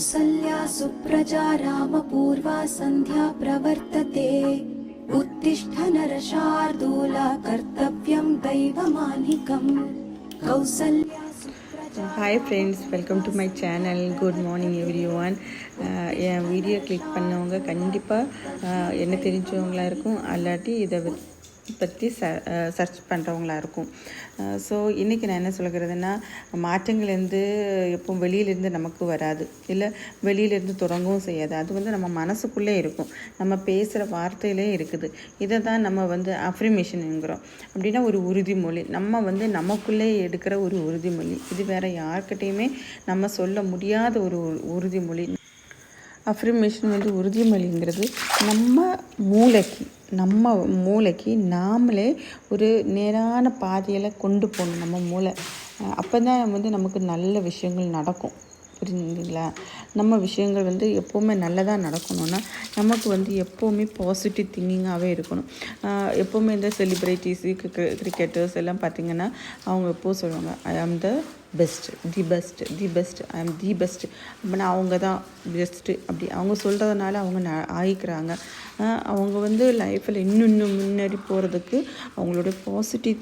कौसल्या सुप्रजा रामपूर्वा सन्ध्या प्रवर्तते उत्तिष्ठ नरशार्दूला कर्तव्यं दैवमानिकम् Kausalya hi friends, welcome to my channel. Good morning everyone. என் வீடியோ கிளிக் பண்ணவங்க கண்டிப்பாக என்ன தெரிஞ்சவங்களாக இருக்கும், அல்லாட்டி இதை பற்றி சர்ச் பண்ணுறவங்களா இருக்கும். ஸோ இன்றைக்கி நான் என்ன சொல்கிறதுன்னா, மாற்றங்கள்லேருந்து எப்போ வெளியிலேருந்து நமக்கு வராது, இல்லை வெளியிலேருந்து தொடங்கவும் செய்யாது. அது நம்ம மனசுக்குள்ளே இருக்கும், நம்ம பேசுகிற வார்த்தையிலே இருக்குது. இதை தான் நம்ம அஃப்ரிமேஷனுங்கிறோம். அப்படின்னா ஒரு உறுதிமொழி, நம்ம நமக்குள்ளே எடுக்கிற ஒரு உறுதிமொழி. இது வேறு யார்கிட்டையுமே நம்ம சொல்ல முடியாத ஒரு உறுதிமொழி. அஃப்ரிமேஷன் உறுதிமொழிங்கிறது நம்ம மூளைக்கு நாமளே ஒரு நேரான பாதையில் கொண்டு போகணும். நம்ம மூளை அப்போ தான் நமக்கு நல்ல விஷயங்கள் நடக்கும். புரிஞ்சுங்களா? நம்ம விஷயங்கள் எப்போவுமே நல்லதாக நடக்கணும்னா நமக்கு எப்போவுமே பாசிட்டிவ் திங்கிங்காகவே இருக்கணும். எப்போவுமே இந்த செலிப்ரிட்டிஸு கிரிக்கெட்டர்ஸ் எல்லாம் பார்த்திங்கன்னா அவங்க எப்போது சொல்லுவாங்க, ஐ ஆம் தி பெஸ்ட் ஐ ஆம் தி பெஸ்ட். அப்படின்னா அவங்க தான் பெஸ்ட்டு. அப்படி அவங்க சொல்கிறதுனால அவங்க ஆகிக்கிறாங்க. அவங்க லைஃப்பில் இன்னும் முன்னேறி போகிறதுக்கு அவங்களோட பாசிட்டிவ்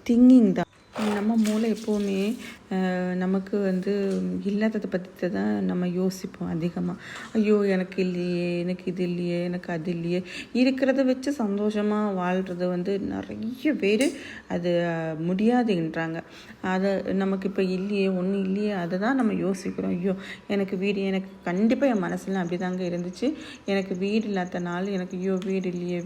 திங்கிங் தான். நம்ம மூளை எப்போவுமே நமக்கு இல்லாததை பற்றி தான் நம்ம யோசிப்போம் அதிகமாக. ஐயோ எனக்கு இல்லையே, எனக்கு இது இல்லையே, எனக்கு அது இல்லையே. இருக்கிறத வச்சு சந்தோஷமாக வாழ்கிறது நிறைய பேர் அது முடியாதுன்றாங்க. அதை நமக்கு இப்போ இல்லையே, ஒன்றும் இல்லையே, அதை தான் நம்ம யோசிக்கிறோம். ஐயோ எனக்கு வீடு, எனக்கு கண்டிப்பாக என் மனசுலாம் அப்படி தாங்க இருந்துச்சு. எனக்கு வீடு இல்லாத நாள் எனக்கு ஐயோ வீடு இல்லையே.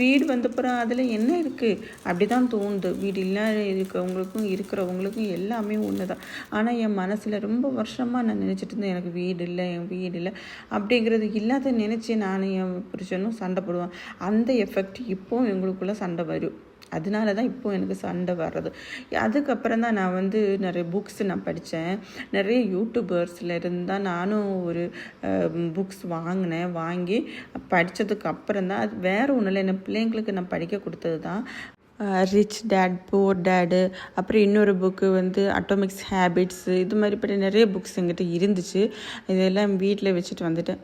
வீடு வந்தப்புறம் அதில் என்ன இருக்குது அப்படி தான் தோணுது. வீடு இல்லை இருக்கிறவங்களுக்கும் இருக்கிறவங்களுக்கும் எல்லாமே ஒன்று தான். ஆனால் என் மனசில் ரொம்ப வருஷமாக நான் நினச்சிட்டு இருந்தேன், எனக்கு வீடு இல்லை அப்படிங்கிறது இல்லாத நினச்சி நானும் என் புருஷனும் சண்டை போடுவேன். அந்த எஃபெக்ட் இப்போ எங்களுக்குள்ளே சண்டை வரும். அதனால தான் இப்போது எனக்கு சண்டை வர்றது. அதுக்கப்புறம் தான் நான் நிறைய புக்ஸ் நான் படித்தேன். நிறைய யூடியூபர்ஸில் இருந்தால் நானும் ஒரு புக்ஸ் வாங்கி படித்ததுக்கு அப்புறம் தான், அது வேறு ஒன்றும் இல்லை, என் பிள்ளைங்களுக்கு நான் படிக்க கொடுத்தது தான் ரிச் டேட் புவர் டேடு. அப்புறம் இன்னொரு புக்கு அட்டாமிக்ஸ் ஹேபிட்ஸு. இது மாதிரிப்பட்ட நிறைய புக்ஸ் என்கிட்ட இருந்துச்சு. இதெல்லாம் வீட்டில் வச்சுட்டு வந்துட்டேன்.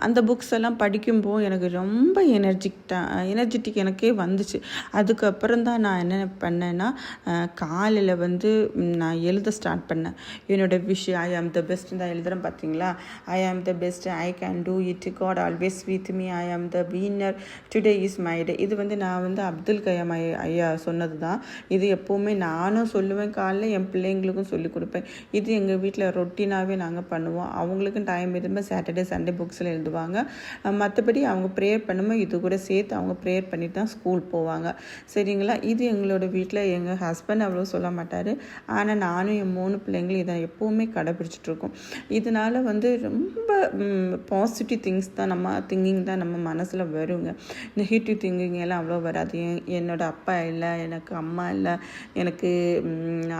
அந்த புக்ஸ் எல்லாம் படிக்கும்போது எனக்கு ரொம்ப எனர்ஜெட்டிக் எனக்கே வந்துச்சு. அதுக்கப்புறம் தான் நான் என்ன பண்ணேன்னா, காலையில் நான் எழுத ஸ்டார்ட் பண்ணேன். என்னோடய விஷயம் ஐ ஆம் த பெஸ்ட் தான் எழுதுகிறேன். பார்த்தீங்களா? I am the best, I can do it, God always with me, I am the winner, today is my day. இது நான் அப்துல் கலாம் ஐயா சொன்னது தான். இது எப்போவுமே நானும் சொல்லுவேன், காலைல என் பிள்ளைங்களுக்கும் சொல்லிக் கொடுப்பேன். இது எங்கள் வீட்டில் ரொட்டீனாகவே நாங்கள் பண்ணுவோம். அவங்களுக்கும் டைம் இருந்தால் சாட்டர்டே சண்டே புக்ஸில் எழுதுவாங்க. மற்றபடி அவங்க ப்ரேயர் பண்ணும்போது இது கூட சேர்த்து அவங்க ப்ரேயர் பண்ணிட்டு தான் ஸ்கூல் போவாங்க. சரிங்களா? இது எங்களோட வீட்டில் எங்கள் ஹஸ்பண்ட் அவ்வளோ சொல்ல மாட்டார். ஆனால் நானும் என் 3 பிள்ளைங்களும் இதை எப்போவுமே கடைப்பிடிச்சிட்ருக்கோம். இதனால் ரொம்ப பாசிட்டிவ் திங்ஸ் தான், நம்ம திங்கிங் தான் நம்ம மனசில் வருங்க. நெகட்டிவ் திங்கிங் எல்லாம் அவ்வளோ வராது. என்னோட அப்பா இல்லை, எனக்கு அம்மா இல்லை, எனக்கு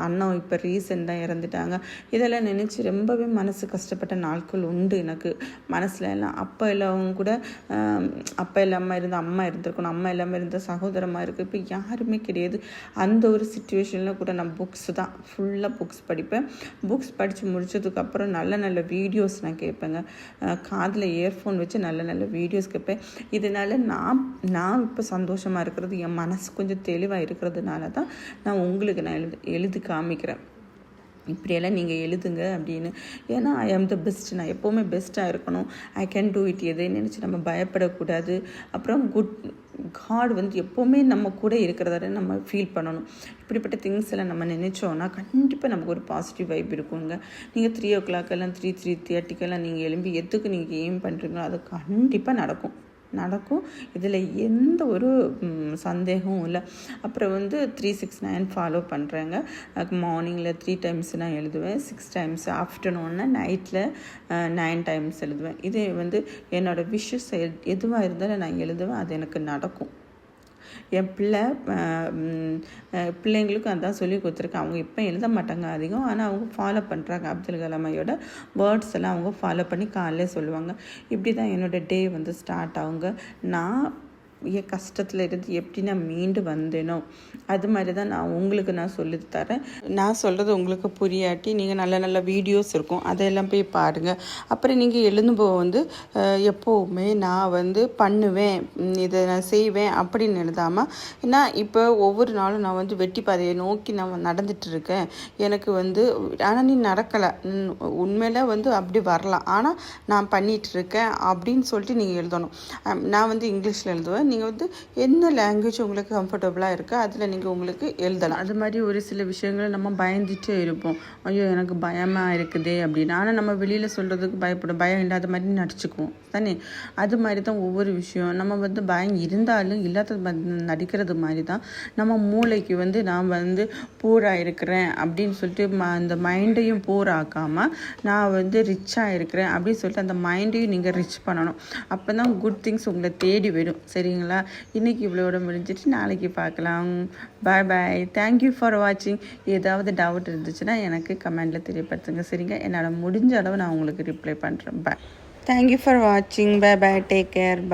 அண்ணன் இப்போ ரீசெண்டாக இறந்துட்டாங்க. இதெல்லாம் நினச்சி ரொம்பவே மனசு கஷ்டப்பட்ட நாட்கள் உண்டு எனக்கு மனசில் எல்லாம். அப்பா இல்லாமல் கூட அப்பா இல்லாமல் இருந்த அம்மா இருந்திருக்கணும், அம்மா இல்லாமல் இருந்த சகோதரமாக இருக்குது. இப்போ யாருமே கிடையாது. அந்த ஒரு சுச்சுவேஷனில் கூட நான் புக்ஸ் தான் ஃபுல்லாக புக்ஸ் படிப்பேன். புக்ஸ் படித்து முடிச்சதுக்கப்புறம் நல்ல நல்ல வீடியோஸ் நான் கேட்பேங்க. காதில் இயர்ஃபோன் வச்சு நல்ல நல்ல வீடியோஸ் கேட்பேன். இதனால் நான் இப்போ சந்தோஷமாக இருக்கிறது என் மனசு கொஞ்சம் தெளிவாக இருக்கிறதுனால தான் நான் உங்களுக்கு எழுதி காமிக்கிறேன். இப்படியெல்லாம் நீங்கள் எழுதுங்க அப்படின்னு. ஏன்னா ஐ ஆம் த பெஸ்ட், நான் எப்போவுமே பெஸ்ட்டாக இருக்கணும், ஐ கேன் டூ இட். எதையும் நினச்சி நம்ம பயப்படக்கூடாது. அப்புறம் காட் எப்போவுமே நம்ம கூட இருக்கிறத நம்ம ஃபீல் பண்ணணும். இப்படிப்பட்ட திங்ஸ் எல்லாம் நம்ம நினச்சோன்னா கண்டிப்பாக நமக்கு ஒரு பாசிட்டிவ் வைப் இருக்குங்க. நீங்கள் 3 o'clock 3:30 நீங்கள் எழும்பி எதுக்கு நீங்கள் எய்ம் பண்ணுறீங்களோ அது கண்டிப்பாக நடக்கும். இதில் எந்த ஒரு சந்தேகமும் இல்லை. அப்புறம் 369 ஃபாலோ பண்ணுறேங்க. மார்னிங்கில் 3 times நான் எழுதுவேன், 6 times ஆஃப்டர்நூன்னு, நைட்டில் 9 times எழுதுவேன். இது என்னோடய விஷஸ் எதுவாக இருந்தாலும் நான் எழுதுவேன், அது எனக்கு நடக்கும். என் பிள்ளைங்களுக்கும் அதான் சொல்லி கொடுத்துருக்கேன். அவங்க இப்போ எழுத மாட்டாங்க அதிகம், ஆனால் அவங்க ஃபாலோ பண்ணுறாங்க. அப்துல் கலாமையோட வேர்ட்ஸ் எல்லாம் அவங்க ஃபாலோ பண்ணி காலையில் சொல்லுவாங்க. இப்படி தான் என்னோடய டே ஸ்டார்ட் ஆகுங்க. நான் கஷ்டத்தில் இருந்து எப்படி நான் மீண்டு வந்தேனோ அது மாதிரி தான் நான் சொல்லி தரேன். நான் சொல்கிறது உங்களுக்கு புரியாட்டி நீங்கள் நல்ல நல்ல வீடியோஸ் இருக்கும், அதையெல்லாம் போய் பாருங்கள். அப்புறம் நீங்கள் எழுதும்போது எப்போவுமே நான் பண்ணுவேன், இதை நான் செய்வேன் அப்படின்னு எழுதாமல், ஏன்னா இப்போ ஒவ்வொரு நாளும் நான் வெட்டி பாதையை நோக்கி நான் நடந்துகிட்ருக்கேன், எனக்கு ஆனால் நீ நடக்கலை, உண்மையில அப்படி வரலாம், ஆனால் நான் பண்ணிகிட்ருக்கேன் அப்படின்னு சொல்லிட்டு நீங்கள் எழுதணும். நான் இங்கிலீஷில் எழுதுவேன், நீங்கள் என்ன லாங்குவேஜ் உங்களுக்கு கம்ஃபர்டபுளாக இருக்கோ அதில் நீங்கள் உங்களுக்கு எழுதலாம். அது மாதிரி ஒரு சில விஷயங்களை நம்ம பயந்துட்டே இருப்போம், ஐயோ எனக்கு பயமாக இருக்குதே அப்படின்னு. ஆனால் நம்ம வெளியில் சொல்கிறதுக்கு பயம் இல்லாத மாதிரி நடிச்சுக்குவோம் தானே. அது மாதிரி தான் ஒவ்வொரு விஷயம் நம்ம பயம் இருந்தாலும் இல்லாத நடிக்கிறது மாதிரி தான் நம்ம மூளைக்கு நான் பூராக இருக்கிறேன் அப்படின்னு சொல்லிட்டு அந்த மைண்டையும் பூராக்காமல் நான் ரிச்சாக இருக்கிறேன் அப்படின்னு சொல்லிட்டு அந்த மைண்டையும் நீங்கள் ரிச் பண்ணணும். அப்போ தான் குட் திங்ஸ் உங்களை தேடி வரும். சரிங்களா? இன்றைக்கி இவ்வளோட முடிஞ்சிட்டு நாளைக்கு பார்க்கலாம். பாய் பாய். தேங்க்யூ ஃபார் வாட்சிங். ஏதாவது டவுட் இருந்துச்சுன்னா எனக்கு கமெண்டில் தெரியப்படுத்துங்க. சரிங்க? என்னால் முடிஞ்ச அளவு நான் உங்களுக்கு ரிப்ளை பண்ணுறேன். பாய். தேங்க்யூ ஃபார் வாட்சிங். Bye bye. Take care. பாய்.